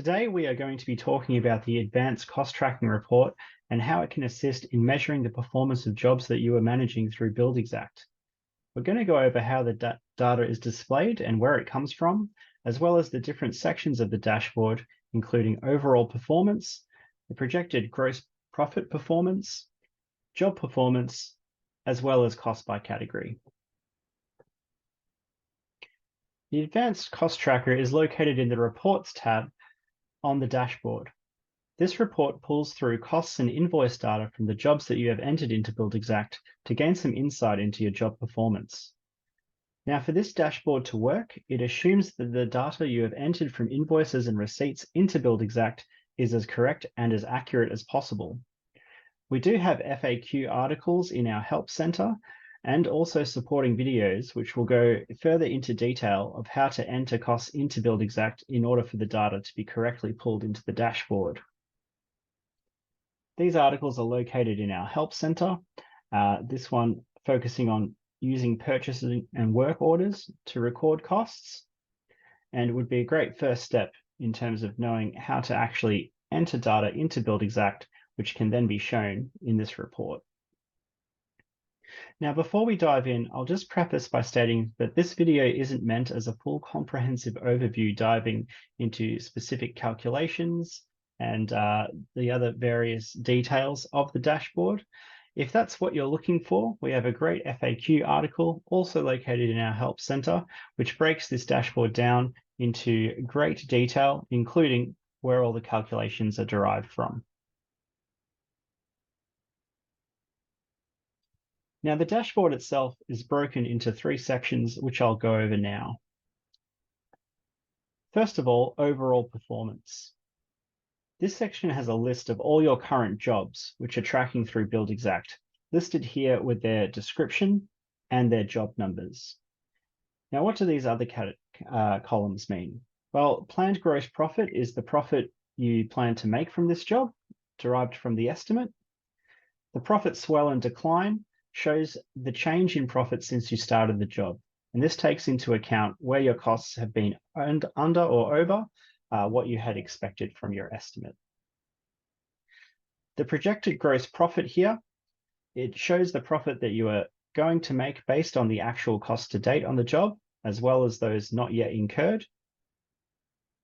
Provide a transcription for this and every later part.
Today, we are going to be talking about the Advanced Cost Tracking Report and how it can assist in measuring the performance of jobs that you are managing through BuildXact. We're going to go over how the data is displayed and where it comes from, as well as the different sections of the dashboard, including overall performance, the projected gross profit performance, job performance, as well as cost by category. The Advanced Cost Tracker is located in the Reports tab on the dashboard. This report pulls through costs and invoice data from the jobs that you have entered into BuildXact to gain some insight into your job performance. Now, for this dashboard to work, it assumes that the data you have entered from invoices and receipts into BuildXact is as correct and as accurate as possible. We do have FAQ articles in our Help Center and also supporting videos, which will go further into detail of how to enter costs into BuildXact in order for the data to be correctly pulled into the dashboard. These articles are located in our Help Center. This one focusing on using purchasing and work orders to record costs, and would be a great first step in terms of knowing how to actually enter data into BuildXact, which can then be shown in this report. Now, before we dive in, I'll just preface by stating that this video isn't meant as a full comprehensive overview diving into specific calculations and the other various details of the dashboard. If that's what you're looking for, we have a great FAQ article also located in our Help Center, which breaks this dashboard down into great detail, including where all the calculations are derived from. Now, the dashboard itself is broken into three sections, which I'll go over now. First of all, overall performance. This section has a list of all your current jobs, which are tracking through BuildXact, listed here with their description and their job numbers. Now, what do these other columns mean? Well, planned gross profit is the profit you plan to make from this job, derived from the estimate. The profit swell and decline shows the change in profit since you started the job. And this takes into account where your costs have been earned under or over what you had expected from your estimate. The projected gross profit here, it shows the profit that you are going to make based on the actual cost to date on the job, as well as those not yet incurred.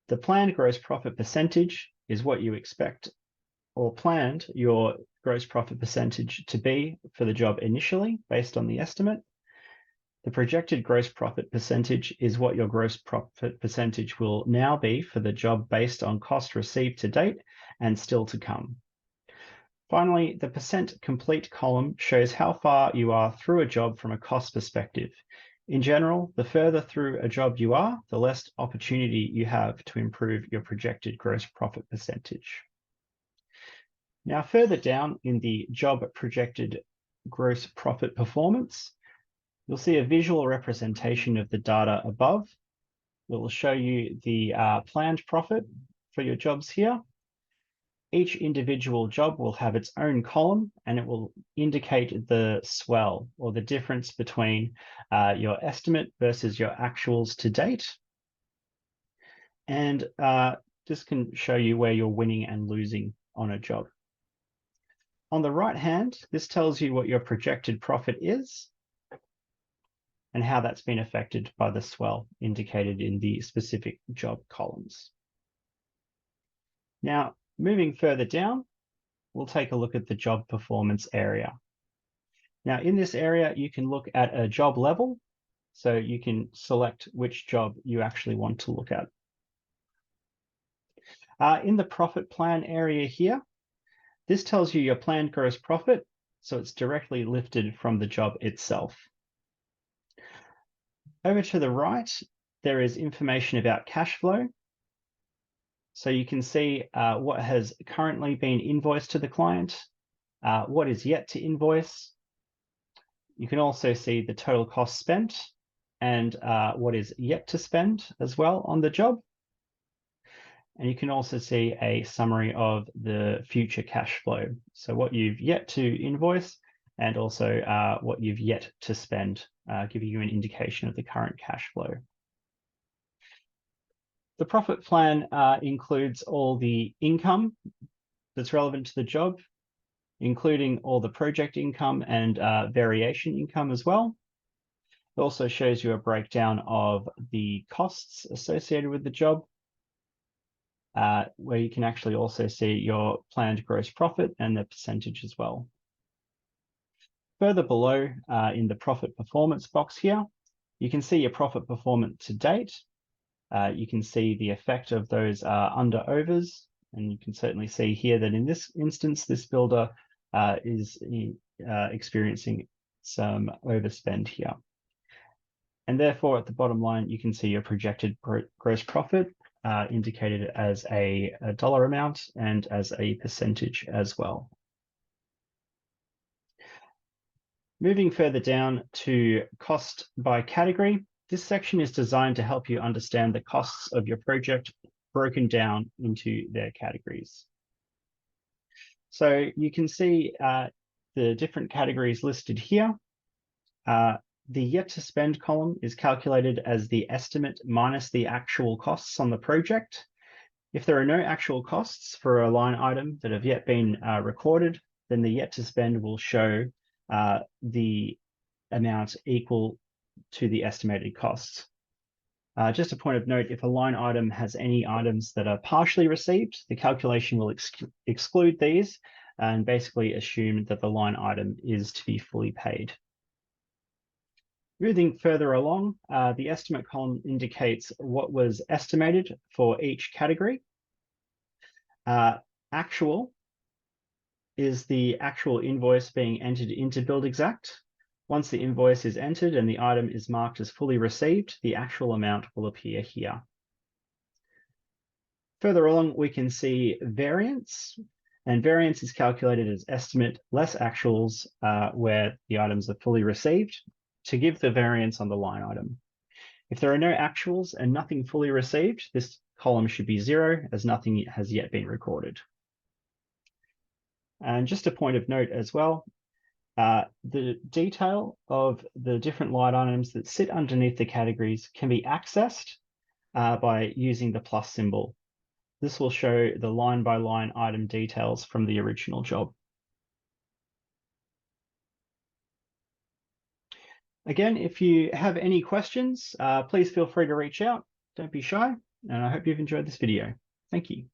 The planned gross profit percentage is what you expect or planned your gross profit percentage to be for the job initially based on the estimate. The projected gross profit percentage is what your gross profit percentage will now be for the job based on cost received to date and still to come. Finally, the percent complete column shows how far you are through a job from a cost perspective. In general, the further through a job you are, the less opportunity you have to improve your projected gross profit percentage. Now, further down in the job projected gross profit performance, you'll see a visual representation of the data above. It will show you the planned profit for your jobs here. Each individual job will have its own column, and it will indicate the swell or the difference between your estimate versus your actuals to date. And this can show you where you're winning and losing on a job. On the right hand, this tells you what your projected profit is and how that's been affected by the swell indicated in the specific job columns. Now, moving further down, we'll take a look at the job performance area. Now, in this area, you can look at a job level, so you can select which job you actually want to look at. In the profit plan area here, this tells you your planned gross profit, so it's directly lifted from the job itself. Over to the right, there is information about cash flow. So you can see what has currently been invoiced to the client, what is yet to invoice. You can also see the total cost spent and what is yet to spend as well on the job. And you can also see a summary of the future cash flow. So what you've yet to invoice and also what you've yet to spend, giving you an indication of the current cash flow. The profit plan includes all the income that's relevant to the job, including all the project income and variation income as well. It also shows you a breakdown of the costs associated with the job, where you can actually also see your planned gross profit and the percentage as well. Further below in the profit performance box here, you can see your profit performance to date. You can see the effect of those under overs, and you can certainly see here that in this instance, this builder is experiencing some overspend here. And therefore, at the bottom line, you can see your projected gross profit indicated as a dollar amount and as a percentage as well. Moving further down to cost by category, this section is designed to help you understand the costs of your project broken down into their categories. So you can see the different categories listed here. The yet to spend column is calculated as the estimate minus the actual costs on the project. If there are no actual costs for a line item that have yet been recorded, then the yet to spend will show the amount equal to the estimated costs. Just a point of note, if a line item has any items that are partially received, the calculation will exclude these and basically assume that the line item is to be fully paid. Moving further along, the estimate column indicates what was estimated for each category. Actual is the actual invoice being entered into BuildExact. Once the invoice is entered and the item is marked as fully received, the actual amount will appear here. Further along, we can see variance, and variance is calculated as estimate less actuals where the items are fully received, to give the variance on the line item. If there are no actuals and nothing fully received, this column should be 0 as nothing has yet been recorded. And just a point of note as well, the detail of the different line items that sit underneath the categories can be accessed by using the plus symbol. This will show the line by line item details from the original job. Again, if you have any questions, please feel free to reach out. Don't be shy, and I hope you've enjoyed this video. Thank you.